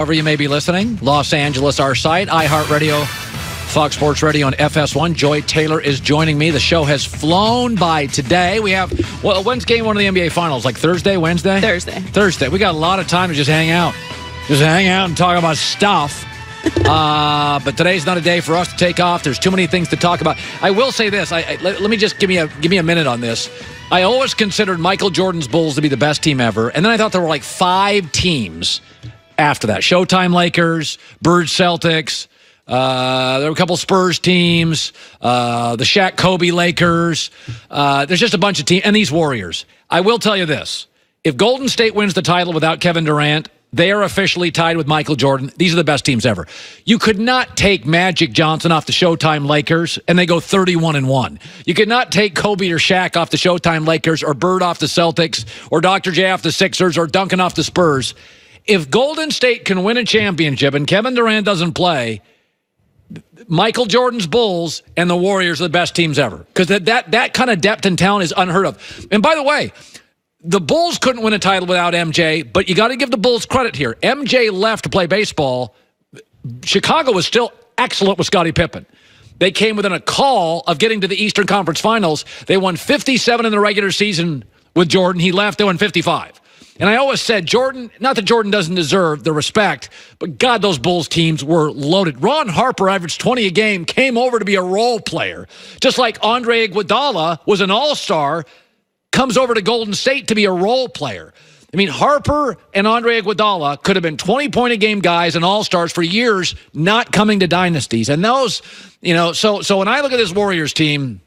Wherever you may be listening, Los Angeles, our site, iHeartRadio, Fox Sports Radio, and FS1. Joy Taylor is joining me. The show has flown by today. We have, when's game one of the NBA Finals? Like Thursday, Wednesday? Thursday. We got a lot of time to just hang out. Just hang out and talk about stuff. But today's not a day for us to take off. There's too many things to talk about. I will say this. Let me just give me a minute on this. I always considered Michael Jordan's Bulls to be the best team ever, and then I thought there were like 5 teams after that. Showtime Lakers, Bird Celtics, there were a couple Spurs teams, the Shaq Kobe Lakers. There's just a bunch of teams, and these Warriors. I will tell you this. If Golden State wins the title without Kevin Durant, they are officially tied with Michael Jordan. These are the best teams ever. You could not take Magic Johnson off the Showtime Lakers, and they go 31-1. You could not take Kobe or Shaq off the Showtime Lakers, or Bird off the Celtics, or Dr. J off the Sixers, or Duncan off the Spurs. If Golden State can win a championship and Kevin Durant doesn't play, Michael Jordan's Bulls and the Warriors are the best teams ever. Because that kind of depth and talent is unheard of. And by the way, the Bulls couldn't win a title without MJ, but you got to give the Bulls credit here. MJ left to play baseball. Chicago was still excellent with Scottie Pippen. They came within a call of getting to the Eastern Conference Finals. They won 57 in the regular season with Jordan. He left. They won 55. And I always said, Jordan, not that Jordan doesn't deserve the respect, but God, those Bulls teams were loaded. Ron Harper averaged 20 a game, came over to be a role player. Just like Andre Iguodala was an all-star, comes over to Golden State to be a role player. I mean, Harper and Andre Iguodala could have been 20-point-a-game guys and all-stars for years, not coming to dynasties. And those, so when I look at this Warriors team,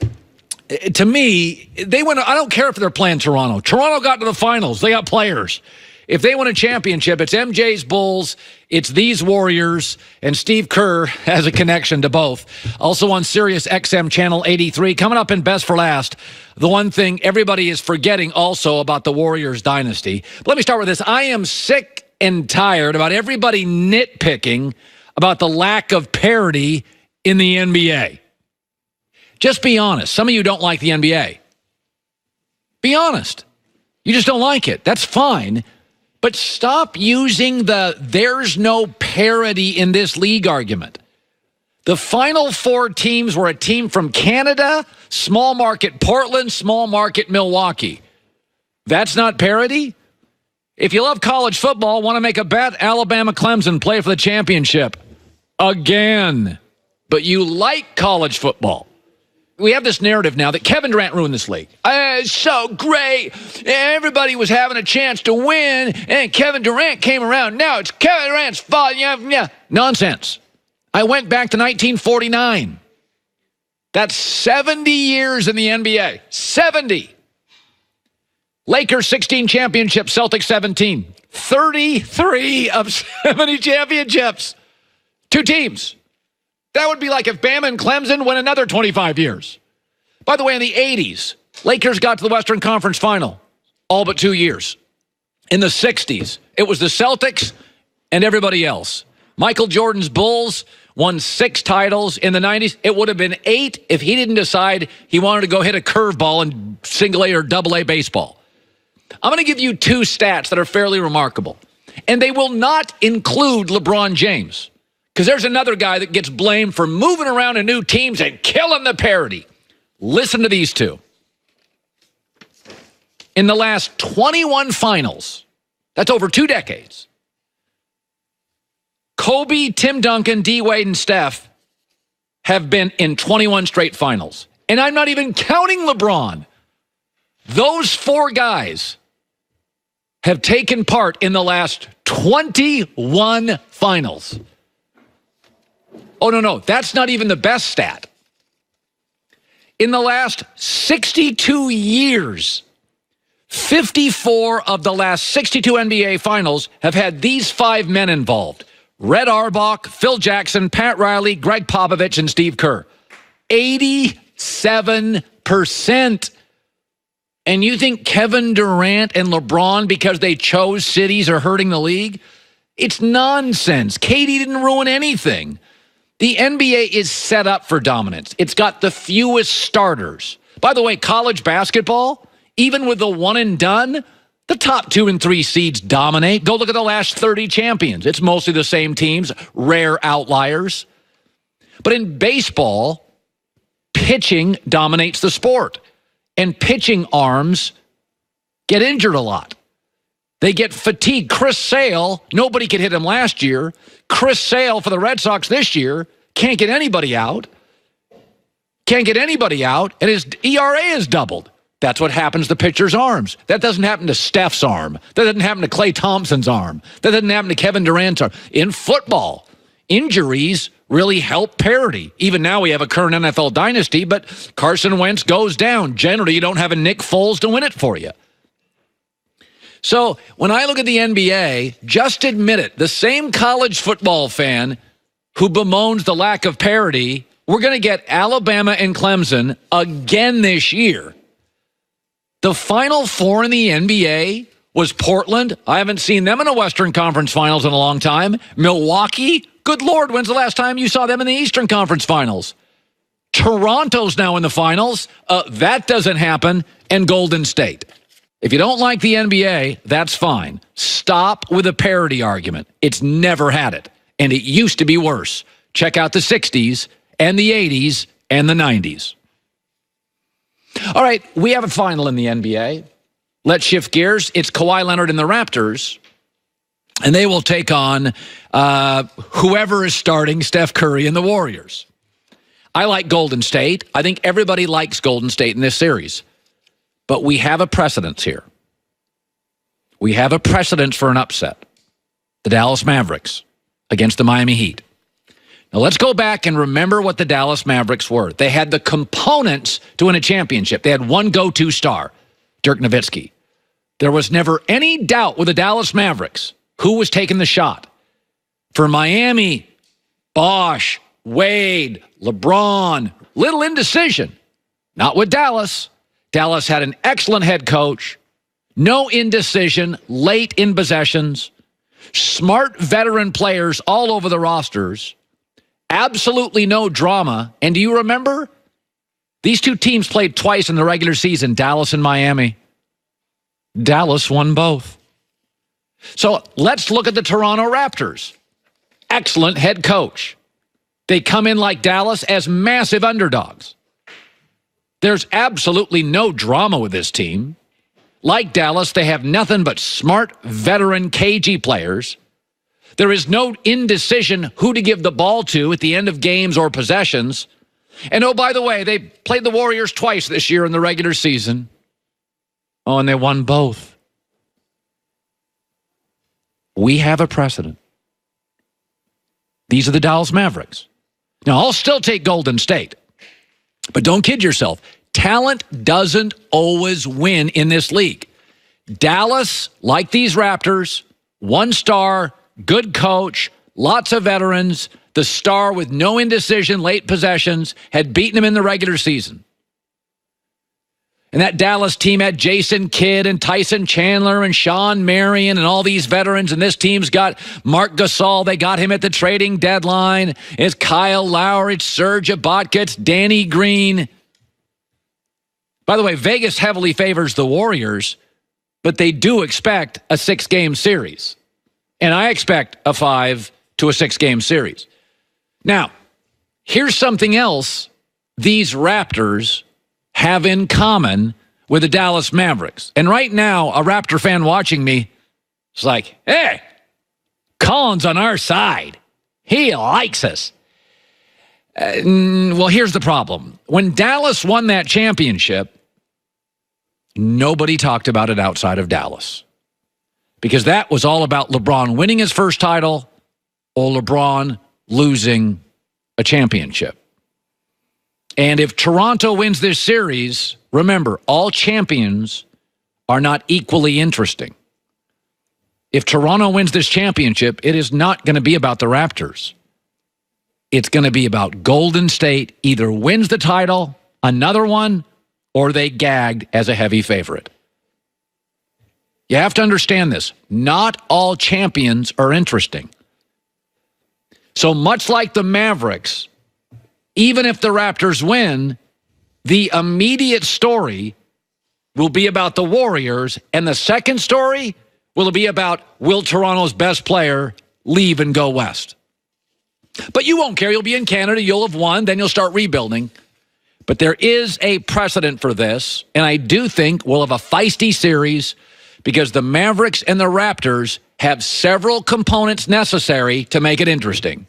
to me, they win. I don't care if they're playing Toronto. Toronto got to the finals. They got players. If they win a championship, it's MJ's Bulls, it's these Warriors, and Steve Kerr has a connection to both. Also on Sirius XM Channel 83. Coming up in Best for Last, the one thing everybody is forgetting also about the Warriors dynasty. But let me start with this. I am sick and tired about everybody nitpicking about the lack of parity in the NBA. Just be honest. Some of you don't like the NBA. Be honest. You just don't like it. That's fine. But stop using the there's no parity in this league argument. The final 4 teams were a team from Canada, small market Portland, small market Milwaukee. That's not parity? If you love college football, want to make a bet, Alabama Clemson play for the championship. Again. But you like college football. We have this narrative now that Kevin Durant ruined this league. It's so great. Everybody was having a chance to win, and Kevin Durant came around. Now it's Kevin Durant's fault. Yeah. Nonsense. I went back to 1949. That's 70 years in the NBA. 70. Lakers 16 championships, Celtics 17. 33 of 70 championships. 2 teams. That would be like if Bama and Clemson win another 25 years. By the way, in the 80s, Lakers got to the Western Conference Final, all but 2 years. In the 60s, it was the Celtics and everybody else. Michael Jordan's Bulls won 6 titles. In the 90s, it would have been 8 if he didn't decide he wanted to go hit a curveball in single-A or double-A baseball. I'm going to give you 2 stats that are fairly remarkable, and they will not include LeBron James. Because there's another guy that gets blamed for moving around in new teams and killing the parity. Listen to these 2. In the last 21 finals, that's over 2 decades, Kobe, Tim Duncan, D-Wade, and Steph have been in 21 straight finals. And I'm not even counting LeBron. Those 4 guys have taken part in the last 21 finals. Oh, no, that's not even the best stat. In the last 62 years, 54 of the last 62 NBA finals have had these 5 men involved. Red Auerbach, Phil Jackson, Pat Riley, Greg Popovich, and Steve Kerr. 87%. And you think Kevin Durant and LeBron, because they chose cities, are hurting the league? It's nonsense. KD didn't ruin anything. The NBA is set up for dominance. It's got the fewest starters. By the way, college basketball, even with the one and done, The top 2 and 3 seeds dominate. Go look at the last 30 champions. It's mostly the same teams, rare outliers. But in baseball, pitching dominates the sport. And pitching arms get injured a lot. They get fatigued. Chris Sale, nobody could hit him last year. Chris Sale for the Red Sox this year can't get anybody out. Can't get anybody out, and his ERA is doubled. That's what happens to pitchers' arms. That doesn't happen to Steph's arm. That doesn't happen to Klay Thompson's arm. That doesn't happen to Kevin Durant's arm. In football, injuries really help parity. Even now we have a current NFL dynasty, but Carson Wentz goes down. Generally, you don't have a Nick Foles to win it for you. So when I look at the NBA, just admit it, the same college football fan who bemoans the lack of parity, we're going to get Alabama and Clemson again this year. The Final Four in the NBA was Portland. I haven't seen them in a Western Conference Finals in a long time. Milwaukee, good Lord, when's the last time you saw them in the Eastern Conference Finals? Toronto's now in the finals. That doesn't happen. And Golden State. If you don't like the NBA, that's fine. Stop with the parity argument. It's never had it. And it used to be worse. Check out the 60s and the 80s and the 90s. All right, we have a final in the NBA. Let's shift gears. It's Kawhi Leonard and the Raptors. And they will take on whoever is starting Steph Curry and the Warriors. I like Golden State. I think everybody likes Golden State in this series. But we have a precedence here. We have a precedence for an upset. The Dallas Mavericks against the Miami Heat. Now let's go back and remember what the Dallas Mavericks were. They had the components to win a championship. They had one go-to star, Dirk Nowitzki. There was never any doubt with the Dallas Mavericks who was taking the shot. For Miami, Bosh, Wade, LeBron, little indecision. Not with Dallas. Dallas had an excellent head coach, no indecision, late in possessions, smart veteran players all over the rosters, absolutely no drama. And do you remember? These two teams played twice in the regular season, Dallas and Miami. Dallas won both. So let's look at the Toronto Raptors. Excellent head coach. They come in like Dallas as massive underdogs. There's absolutely no drama with this team. Like Dallas, they have nothing but smart, veteran, cagey players. There is no indecision who to give the ball to at the end of games or possessions. And oh, by the way, they played the Warriors twice this year in the regular season. Oh, and they won both. We have a precedent. These are the Dallas Mavericks. Now, I'll still take Golden State. But don't kid yourself. Talent doesn't always win in this league. Dallas, like these Raptors, one star, good coach, lots of veterans, the star with no indecision, late possessions, had beaten him in the regular season. And that Dallas team had Jason Kidd and Tyson Chandler and Sean Marion and all these veterans. And this team's got Mark Gasol. They got him at the trading deadline. It's Kyle Lowry. It's Serge Ibaka. It's Danny Green. By the way, Vegas heavily favors the Warriors, but they do expect a 6-game series. And I expect a 5 to a 6-game series. Now, here's something else these Raptors have in common with the Dallas Mavericks. And right now, a Raptor fan watching me is like, hey, Colin's on our side. He likes us. Well, here's the problem. When Dallas won that championship, nobody talked about it outside of Dallas. Because that was all about LeBron winning his first title or LeBron losing a championship. And if Toronto wins this series, remember, all champions are not equally interesting. If Toronto wins this championship, it is not going to be about the Raptors. It's going to be about Golden State either wins the title, another one, or they gagged as a heavy favorite. You have to understand this. Not all champions are interesting. So much like the Mavericks, even if the Raptors win, the immediate story will be about the Warriors, and the second story will be about will Toronto's best player leave and go west. But you won't care. You'll be in Canada. You'll have won. Then you'll start rebuilding. But there is a precedent for this, and I do think we'll have a feisty series because the Mavericks and the Raptors have several components necessary to make it interesting.